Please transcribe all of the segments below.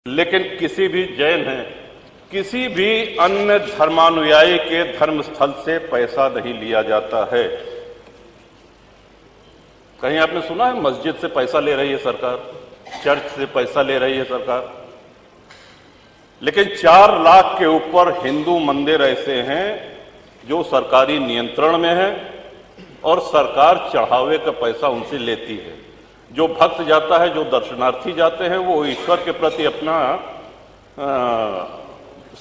लेकिन किसी भी जैन है, किसी भी अन्य धर्मानुयायी के धर्मस्थल से पैसा नहीं लिया जाता है। कहीं आपने सुना है मस्जिद से पैसा ले रही है सरकार, चर्च से पैसा ले रही है सरकार? लेकिन 4 लाख के ऊपर हिंदू मंदिर ऐसे हैं जो सरकारी नियंत्रण में है और सरकार चढ़ावे का पैसा उनसे लेती है। जो भक्त जाता है, जो दर्शनार्थी जाते हैं, वो ईश्वर के प्रति अपना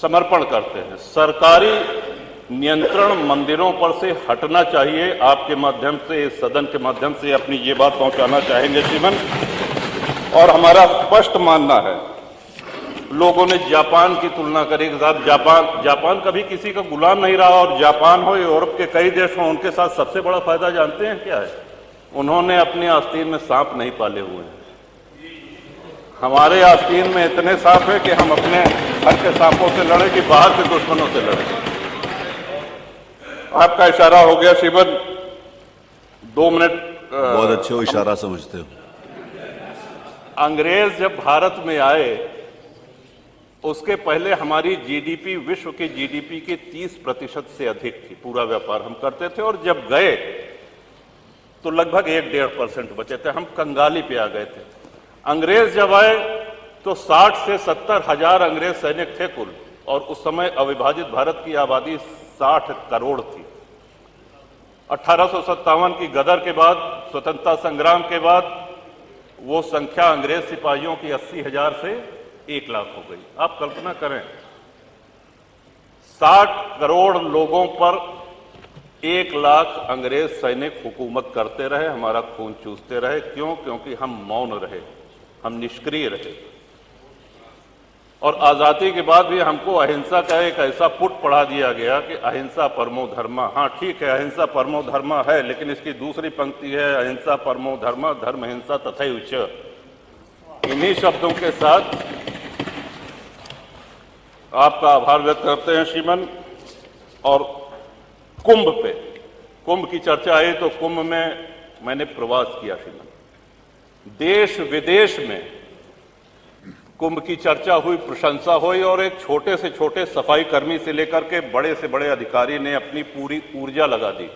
समर्पण करते हैं। सरकारी नियंत्रण मंदिरों पर से हटना चाहिए। आपके माध्यम से, इस सदन के माध्यम से अपनी ये बात पहुंचाना चाहेंगे श्रीमन। और हमारा स्पष्ट मानना है, लोगों ने जापान की तुलना करी कि साहब जापान कभी किसी का गुलाम नहीं रहा, और जापान हो, यूरोप के कई देश हों, उनके साथ सबसे बड़ा फायदा जानते हैं क्या है? उन्होंने अपने आस्तीन में सांप नहीं पाले हुए हैं। हमारे आस्तीन में इतने सांप है कि हम अपने घर के सांपों से लड़े कि बाहर के दुश्मनों से लड़े। आपका इशारा हो गया श्रीमन, 2 मिनट। बहुत अच्छे हो, इशारा समझते हो। अंग्रेज जब भारत में आए, उसके पहले हमारी जीडीपी विश्व की जीडीपी के 30% से अधिक थी। पूरा व्यापार हम करते थे, और जब गए तो लगभग 1-1.5% बचे थे। हम कंगाली पे आ गए थे। अंग्रेज जब आए तो 60 से 70 हजार अंग्रेज सैनिक थे कुल, और उस समय अविभाजित भारत की आबादी 60 करोड़ थी। 1857 की गदर के बाद, स्वतंत्रता संग्राम के बाद, वो संख्या अंग्रेज सिपाहियों की 80 हजार से 1 लाख हो गई। आप कल्पना करें, 60 करोड़ लोगों पर 1 लाख अंग्रेज सैनिक हुकूमत करते रहे, हमारा खून चूसते रहे। क्यों? क्योंकि हम मौन रहे, हम निष्क्रिय रहे। और आजादी के बाद भी हमको अहिंसा का एक ऐसा पुट पढ़ा दिया गया कि अहिंसा परमो धर्मा। हाँ ठीक है, अहिंसा परमो धर्मा है, लेकिन इसकी दूसरी पंक्ति है अहिंसा परमो धर्मा धर्म हिंसा तथैव च। इन्हीं शब्दों के साथ आपका आभार व्यक्त करते हैं श्रीमन। और कुंभ की चर्चा आई तो कुंभ में मैंने प्रवास किया श्रीमन। देश विदेश में कुंभ की चर्चा हुई, प्रशंसा हुई, और एक छोटे से छोटे सफाई कर्मी से लेकर के बड़े से बड़े अधिकारी ने अपनी पूरी ऊर्जा लगा दी।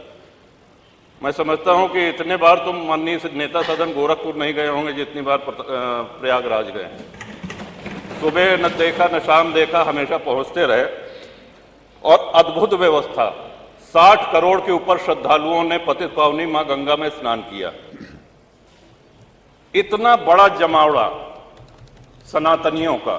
मैं समझता हूं कि इतने बार तुम माननीय नेता सदन गोरखपुर नहीं गए होंगे जितनी बार प्रयागराज गए हैं। सुबह न देखा न शाम देखा, हमेशा पहुंचते रहे। और अद्भुत व्यवस्था, 60 करोड़ के ऊपर श्रद्धालुओं ने पतित पावनी मां गंगा में स्नान किया। इतना बड़ा जमावड़ा सनातनियों का।